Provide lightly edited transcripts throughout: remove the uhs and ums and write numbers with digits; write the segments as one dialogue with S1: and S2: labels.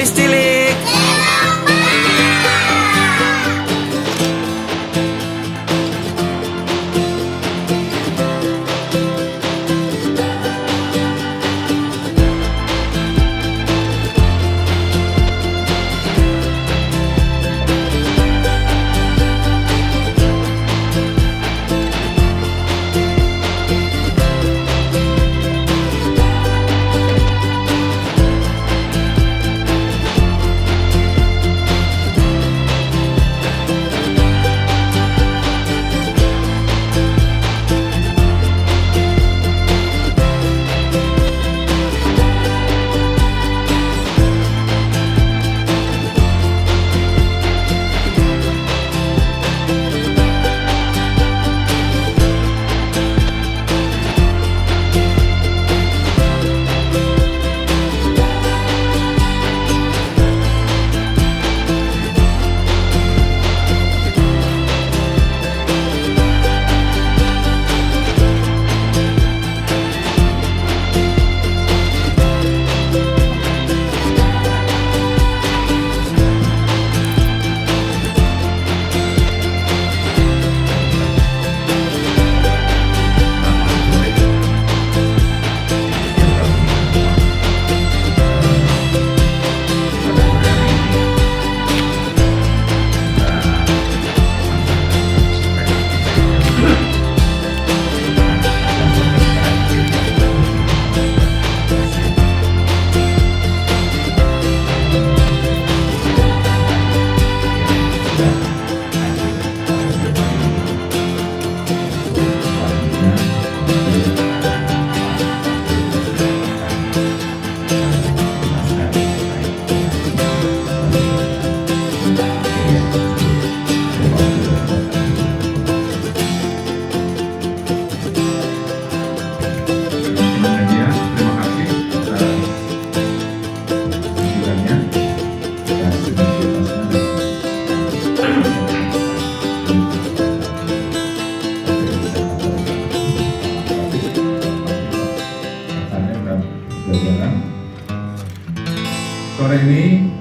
S1: jurnalis cilik.
S2: Sore ini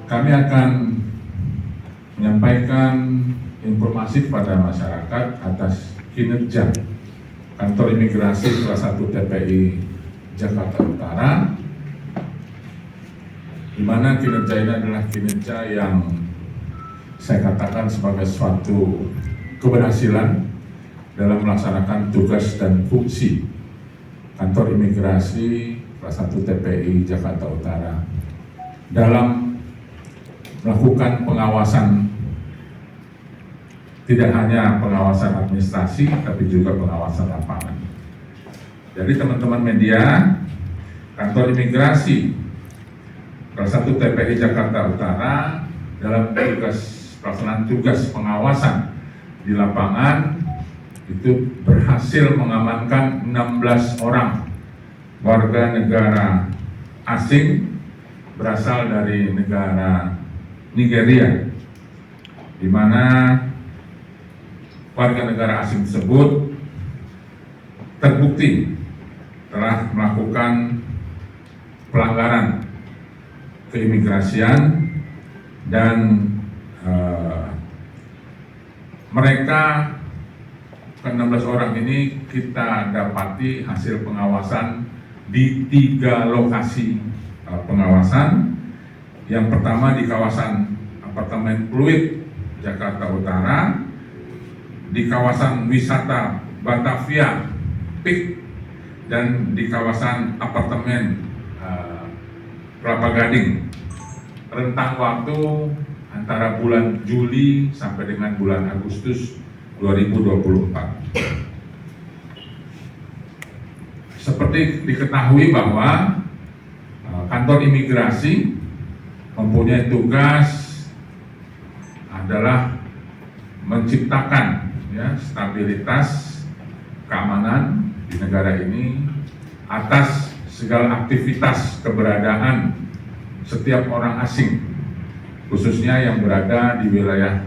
S2: kami akan menyampaikan informasi kepada masyarakat atas kinerja Kantor Imigrasi Kelas 1 TPI Jakarta Utara, di mana kinerja ini adalah kinerja yang saya katakan sebagai suatu keberhasilan dalam melaksanakan tugas dan fungsi Kantor Imigrasi Kelas 1 TPI Jakarta Utara dalam melakukan pengawasan, tidak hanya pengawasan administrasi tapi juga pengawasan lapangan. Jadi teman-teman media, Kantor Imigrasi Kelas 1 TPI Jakarta Utara dalam pelaksanaan tugas pengawasan di lapangan itu berhasil mengamankan 16 orang warga negara asing berasal dari negara Nigeria, di mana warga negara asing tersebut terbukti telah melakukan pelanggaran keimigrasian dan mereka ke-16 orang ini kita dapati hasil pengawasan di 3 lokasi pengawasan. Yang pertama di kawasan Apartemen Pluit Jakarta Utara, di kawasan wisata Batavia Peak, dan di kawasan apartemen Kelapa Gading. Rentang waktu antara bulan Juli sampai dengan bulan Agustus 2024. Seperti diketahui bahwa Kantor Imigrasi mempunyai tugas adalah menciptakan stabilitas keamanan di negara ini atas segala aktivitas keberadaan setiap orang asing, khususnya yang berada di wilayah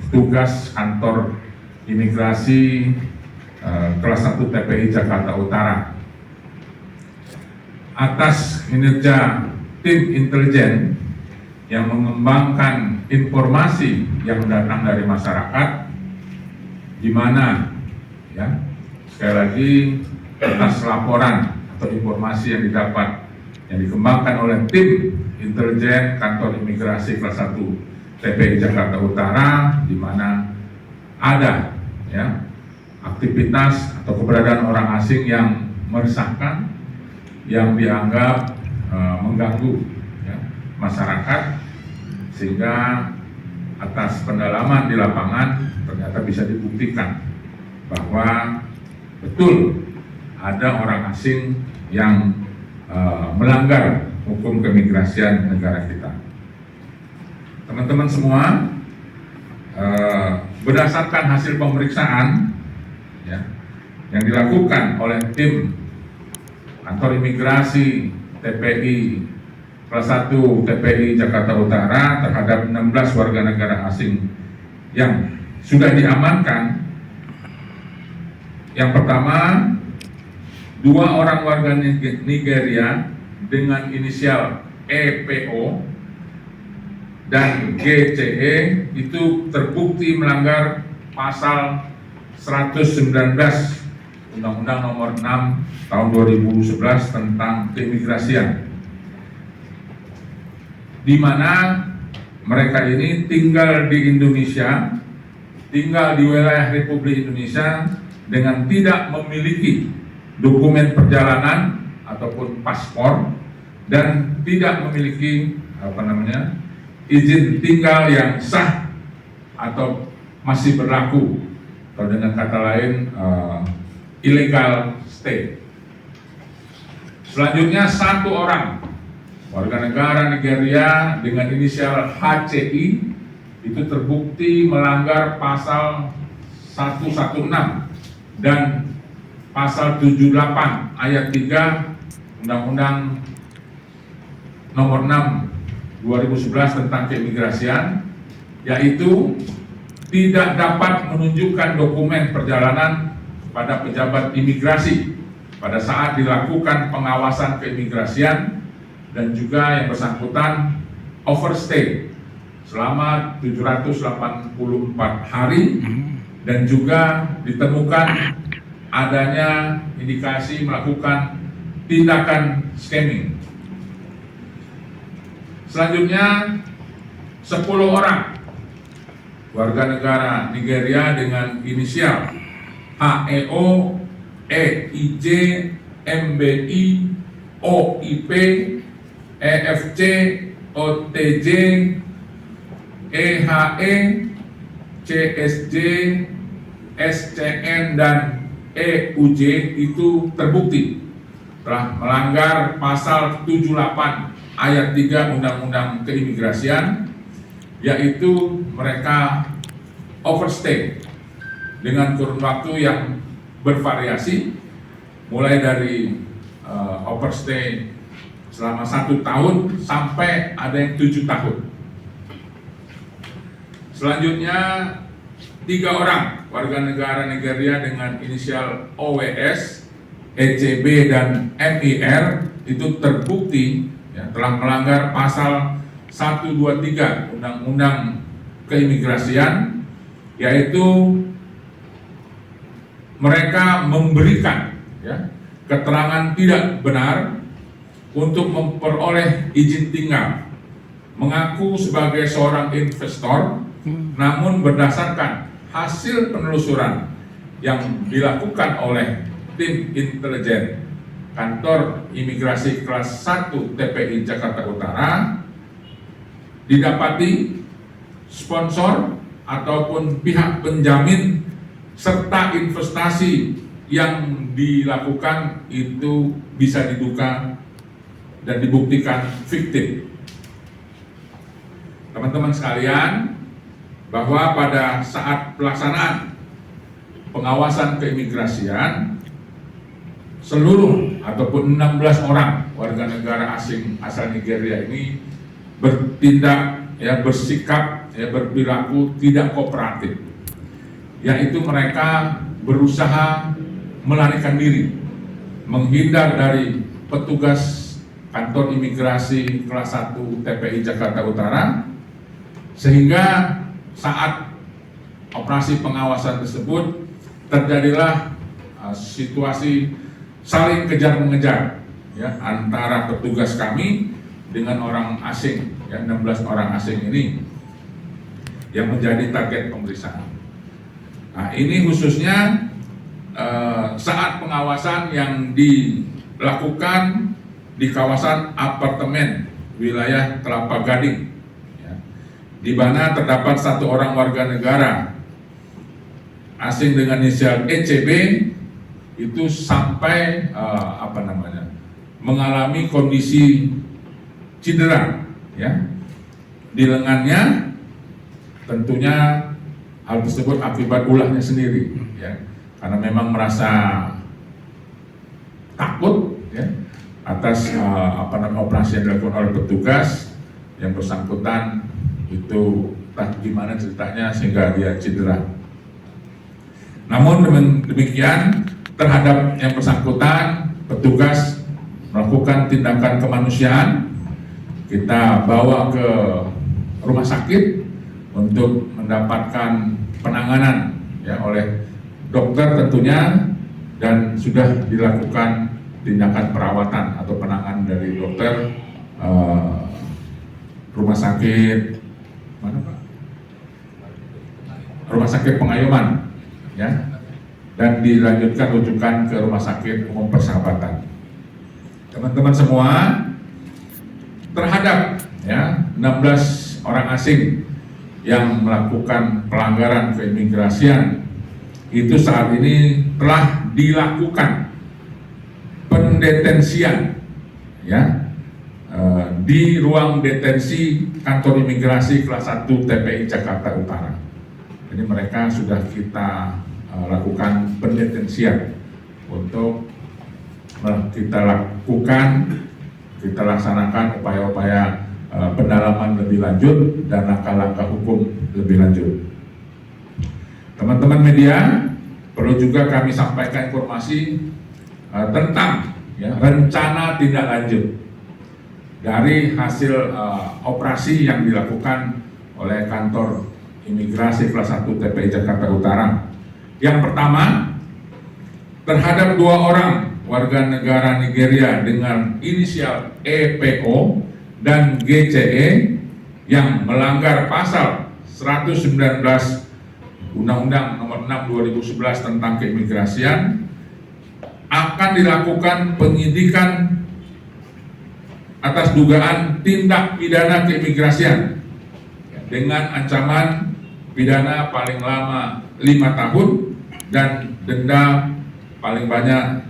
S2: tugas Kantor Imigrasi Kelas 1 TPI Jakarta Utara. Atas kinerja tim intelijen yang mengembangkan informasi yang datang dari masyarakat, di mana ya sekali lagi atas laporan atau informasi yang didapat yang dikembangkan oleh tim intelijen kantor imigrasi kelas 1 TPI Jakarta Utara, di mana ada ya aktivitas atau keberadaan orang asing yang meresahkan, yang dianggap mengganggu ya, masyarakat, sehingga atas pendalaman di lapangan ternyata bisa dibuktikan bahwa betul ada orang asing yang melanggar hukum keimigrasian negara kita. Teman-teman semua, berdasarkan hasil pemeriksaan ya, yang dilakukan oleh tim kantor imigrasi TPI kelas 1 TPI Jakarta Utara terhadap 16 warga negara asing yang sudah diamankan. Yang pertama, 2 orang warga Nigeria dengan inisial EPO dan GCE itu terbukti melanggar pasal 119 Undang-Undang Nomor 6 Tahun 2011 tentang keimigrasian, di mana mereka ini tinggal di Indonesia, tinggal di wilayah Republik Indonesia dengan tidak memiliki dokumen perjalanan ataupun paspor dan tidak memiliki izin tinggal yang sah atau masih berlaku, atau dengan kata lain illegal stay. Selanjutnya, 1 orang warga negara Nigeria dengan inisial HCI itu terbukti melanggar pasal 116 dan pasal 78 ayat 3 Undang-Undang Nomor 6 2011 tentang keimigrasian, yaitu tidak dapat menunjukkan dokumen perjalanan pada pejabat imigrasi pada saat dilakukan pengawasan keimigrasian, dan juga yang bersangkutan overstay selama 784 hari, dan juga ditemukan adanya indikasi melakukan tindakan scamming. Selanjutnya, 10 orang warga negara Nigeria dengan inisial HEO, EIJ, MBI, OIP, EFC, OTJ, EHE, CSJ, SCN, dan EUJ itu terbukti telah melanggar pasal 78 ayat 3 Undang-Undang Keimigrasian, yaitu mereka overstay dengan kurun waktu yang bervariasi, mulai dari overstay selama 1 tahun sampai ada yang 7 tahun. Selanjutnya, 3 orang warga negara Nigeria dengan inisial OWS, ECB, dan MIR itu terbukti ya, telah melanggar pasal 123 Undang-Undang Keimigrasian, yaitu mereka memberikan ya, keterangan tidak benar untuk memperoleh izin tinggal, mengaku sebagai seorang investor, namun berdasarkan hasil penelusuran yang dilakukan oleh tim intelijen kantor imigrasi kelas 1 TPI Jakarta Utara, didapati sponsor ataupun pihak penjamin serta investasi yang dilakukan itu bisa diduga dan dibuktikan fiktif. Teman-teman sekalian, bahwa pada saat pelaksanaan pengawasan keimigrasian, seluruh ataupun 16 orang warga negara asing asal Nigeria ini bertindak ya, bersikap ya, berperilaku tidak kooperatif, yaitu mereka berusaha melarikan diri, menghindar dari petugas kantor imigrasi kelas 1 TPI Jakarta Utara, sehingga saat operasi pengawasan tersebut terjadilah situasi saling kejar-mengejar ya, antara petugas kami dengan orang asing, ya, 16 orang asing ini yang menjadi target pemeriksaan. Nah, ini khususnya saat pengawasan yang dilakukan di kawasan apartemen wilayah Kelapa Gading, ya, di mana terdapat satu orang warga negara asing dengan inisial ECB itu sampai mengalami kondisi cedera, ya, di lengannya. Tentunya hal tersebut akibat ulahnya sendiri, ya, karena memang merasa takut, ya, atas operasi yang dilakukan oleh petugas yang bersangkutan itu entah gimana ceritanya sehingga dia cedera. Namun demikian terhadap yang bersangkutan petugas melakukan tindakan kemanusiaan, kita bawa ke rumah sakit untuk mendapatkan penanganan, ya, oleh dokter tentunya, dan sudah dilakukan tindakan perawatan atau penanganan dari dokter rumah sakit mana Pak? Rumah sakit Pengayuman, ya, dan dilanjutkan rujukan ke Rumah Sakit Umum Persahabatan. Teman-teman semua, terhadap, ya, 16 orang asing yang melakukan pelanggaran keimigrasian itu saat ini telah dilakukan pendetensian, ya, di ruang detensi kantor imigrasi kelas 1 TPI Jakarta Utara. Jadi mereka sudah kita lakukan pendetensian untuk kita laksanakan upaya-upaya pendalaman lebih lanjut dan langkah-langkah hukum lebih lanjut. Teman-teman media, perlu juga kami sampaikan informasi tentang, ya, rencana tindak lanjut dari hasil operasi yang dilakukan oleh kantor imigrasi kelas 1 TPI Jakarta Utara. Yang pertama, terhadap 2 orang warga negara Nigeria dengan inisial EPO dan GCE yang melanggar pasal 119 Undang-Undang Nomor 6 2011 tentang keimigrasian, akan dilakukan penyidikan atas dugaan tindak pidana keimigrasian dengan ancaman pidana paling lama 5 tahun dan denda paling banyak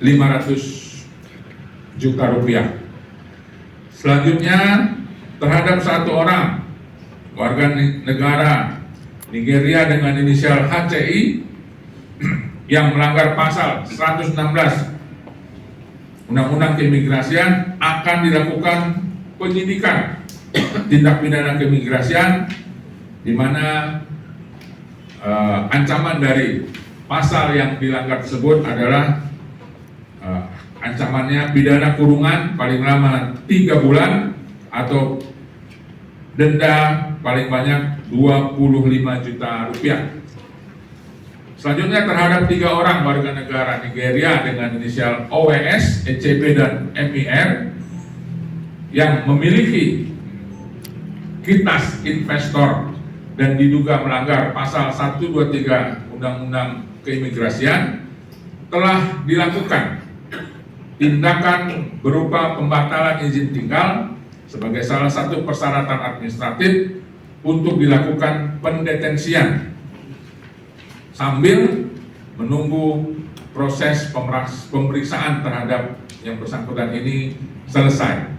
S2: 500 juta rupiah. Selanjutnya, terhadap 1 orang warga negara Nigeria dengan inisial HCI yang melanggar pasal 116 Undang-Undang Keimigrasian, akan dilakukan penyidikan tindak pidana keimigrasian, di mana ancaman dari pasal yang dilanggar tersebut adalah ancamannya pidana kurungan paling lama 3 bulan atau denda paling banyak 25 juta rupiah. Selanjutnya, terhadap 3 orang warga negara Nigeria dengan inisial OWS, ECB, dan MIR yang memiliki kitas investor dan diduga melanggar pasal 123 Undang-Undang Keimigrasian, telah dilakukan tindakan berupa pembatalan izin tinggal sebagai salah satu persyaratan administratif untuk dilakukan pendetensian sambil menunggu proses pemeriksaan terhadap yang bersangkutan ini selesai.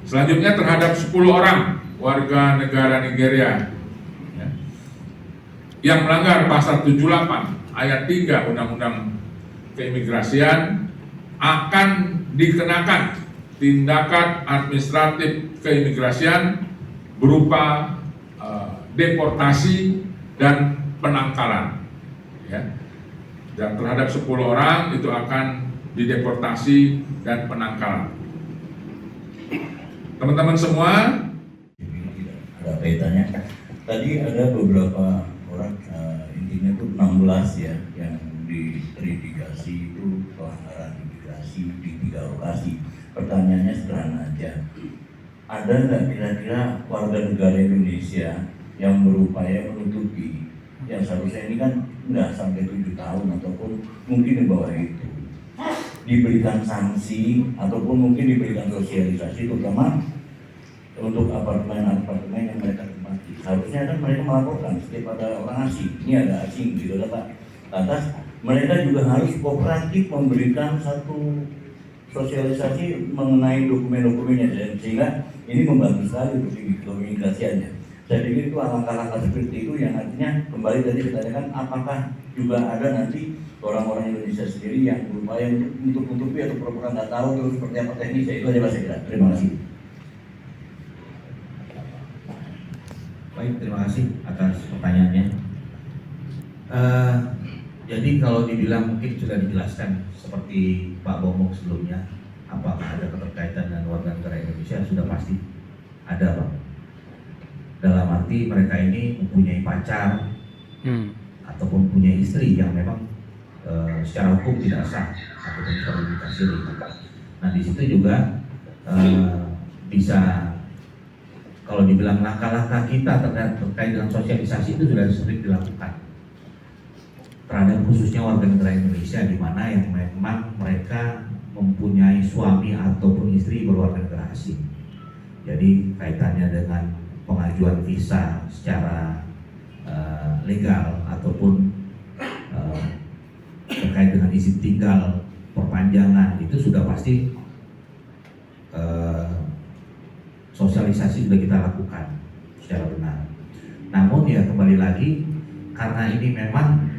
S2: Selanjutnya, terhadap 10 orang warga negara Nigeria, ya, yang melanggar pasal 78 ayat 3 Undang-Undang Keimigrasian, akan dikenakan tindakan administratif keimigrasian berupa deportasi dan penangkalan, ya. Dan terhadap 10 orang itu akan dideportasi, dan penangkalan. Teman-teman semua,
S1: tidak ada kaitannya. Tadi ada beberapa orang, intinya itu 16 ya, yang diverifikasi itu pelanggaran imigrasi di 3 lokasi. Pertanyaannya sederhana aja. Ada nggak kira-kira warga negara Indonesia yang berupaya menutupi yang seharusnya ini kan nggak sampai 7 tahun ataupun mungkin di bawah itu, diberikan sanksi ataupun mungkin diberikan sosialisasi, terutama untuk apartemen yang mereka tempati. Harusnya kan mereka melaporkan setiap ada orang asing, ini ada asing gitu kan Pak. Lantas mereka juga harus kooperatif memberikan satu sosialisasi mengenai dokumen-dokumennya, dan sehingga ini membantu sekali untuk imigrasiannya. Saya pikir itu langkah-langkah seperti itu yang artinya kembali tadi saya tanyakan, apakah juga ada nanti orang-orang Indonesia sendiri yang berupaya untuk menutupi atau pura-pura nggak tahu terus seperti apa teknisnya. Itu aja Pak saya kira. Terima kasih.
S3: Baik, terima kasih atas pertanyaannya. Jadi kalau dibilang mungkin sudah dijelaskan seperti Pak Bomong sebelumnya, apakah ada keterkaitan dengan warga negara Indonesia, sudah pasti ada Pak. Dalam arti mereka ini mempunyai pacar ataupun punya istri yang memang secara hukum tidak sah ataupun terindikasi. Nah di situ juga bisa, kalau dibilang langkah-langkah kita terkait dengan sosialisasi itu sudah sering dilakukan terhadap khususnya warga negara Indonesia di mana yang memang mereka mempunyai suami ataupun istri berwarga negara asing. Jadi kaitannya dengan pengajuan visa secara legal ataupun terkait dengan izin tinggal, perpanjangan, itu sudah pasti sosialisasi sudah kita lakukan secara benar. Namun ya kembali lagi, karena ini memang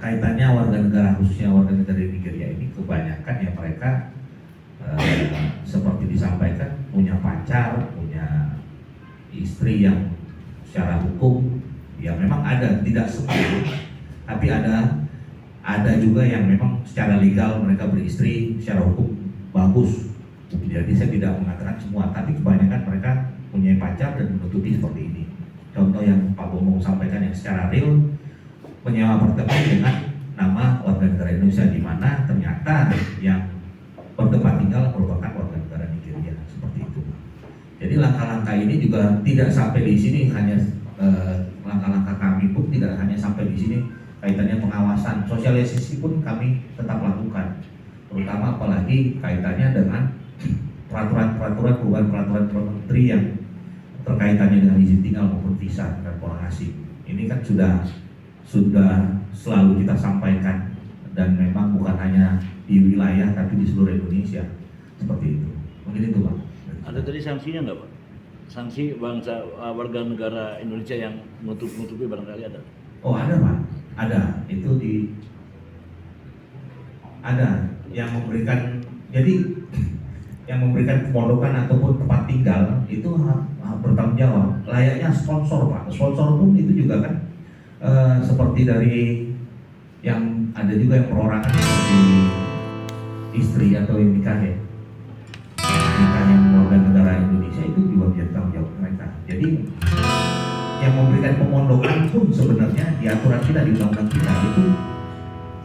S3: kaitannya warga negara, khususnya warga negara Nigeria ini kebanyakan ya mereka seperti disampaikan punya pacar, punya istri yang secara hukum ya memang ada, tidak semua, tapi ada juga yang memang secara legal mereka beristri, secara hukum bagus. Jadi saya tidak mengatakan semua, tapi kebanyakan mereka punya pacar dan menutupi seperti ini. Contoh yang Pak Bomong sampaikan yang secara real, menyewa apartemen dengan nama warga negara Indonesia, di mana ternyata yang bertempat tinggal merupakan warga negara Nigeria, seperti itu. Jadi langkah-langkah ini juga tidak sampai di sini, hanya langkah-langkah kami pun tidak hanya sampai di sini, kaitannya pengawasan, sosialisasi pun kami tetap lakukan, terutama apalagi kaitannya dengan perubahan peraturan menteri yang terkaitannya dengan izin tinggal maupun visa dan orang asing. Ini kan sudah selalu kita sampaikan, dan memang bukan hanya di wilayah tapi di seluruh Indonesia, seperti itu. Mungkin itu Pak.
S1: Ada tadi sanksinya nggak Pak? Sanksi bangsa warga negara Indonesia yang menutupi barangkali ada?
S3: Oh ada Pak, ada. Itu ada yang memberikan, jadi yang memberikan pemondokan ataupun tempat tinggal itu bertanggung jawab. Layaknya sponsor Pak. Sponsor pun itu juga kan seperti dari yang ada juga yang perorangan seperti istri atau yang nikah ya. Nikahnya warga negara Indonesia itu juga menjadi tanggung jawab mereka. Jadi yang memberikan pemondokan pun sebenarnya di aturan kita, di undang-undang kita itu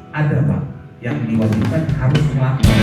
S3: ada Pak, yang diwajibkan harus melapor